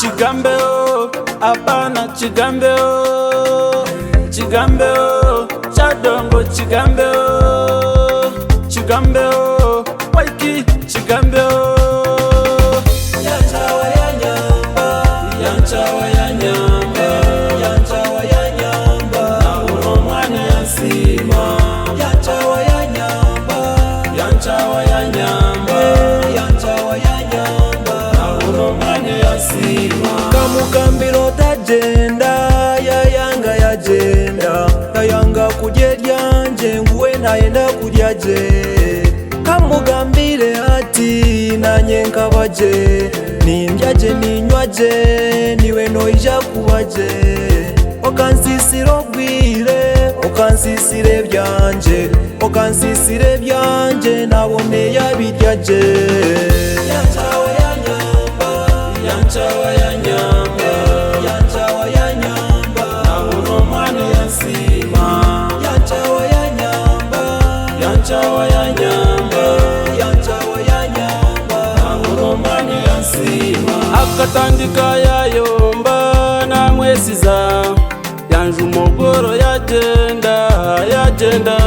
Chigambeo, apana chigambeo, chigambeo, chadongo chigambeo, chigambeo, waiki chigambeo. Yanchawa ya nyamba, yanchawa ya nyamba, yanchawa ya nyamba, na uno mwane ya sima. Yanchawa ya nyamba, yanchawa ya nyamba, yanchawa ya nyamba, na uno mwane ya sima. Kamukambiro tajenda yayanga yagenda, yayanga kudya lyanje nguwe nayenda kudya je. Kamugambire ati nanye nkabaje, nindyaje ninywaje niwe noija kubaje. Okansisira obwire, okansisira ebyanje, okansisira ebyanje nabone yabidyaje. Yanchawa ya nyamba, yanchawa ya nyamba, yanchawa ya nyamba, na uno mwane ya sima. Yanchawa ya nyamba, yanchawa ya nyamba, yanchawa ya nyamba, na uno mwane ya sima. Akatandika yayomba na mwesiza, yanju mogoro yagenda, yagenda.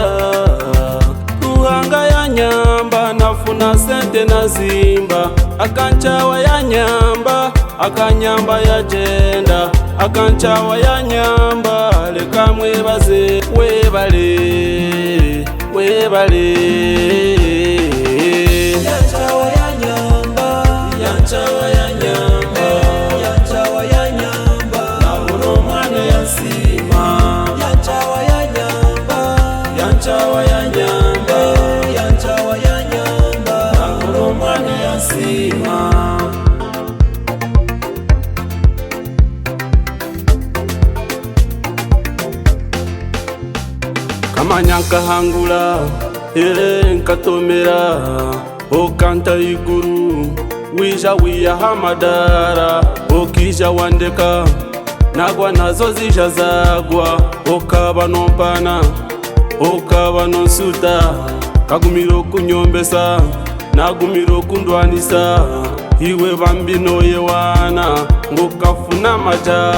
Ruhanga ya nyamba, nafuna sente nazimba. Akanchawa ya nyamba, akanyamba yagenda. Akanchawa ya nyamba, leka mwebaze, webale, webale. Yanchawa ya nyamba, yanchawa ya nyamba, yanchawa ya nyamba, na uno mwane ya sima. Yanchawa ya nyamba, yanchawa ya nyamba, yanchawa ya nyamba, na uno mwane ya sima. Kamanyaka hangula, nkatomera, okanta iguru, wija wiya hamadara, okija wandeka, nagwa nazo zija zagwa, okaba nompana, okaba nonsuta, kagumiro kunyombesa, nagumiro kundwanisa, iwe bambino yewana, ngokafuna maja.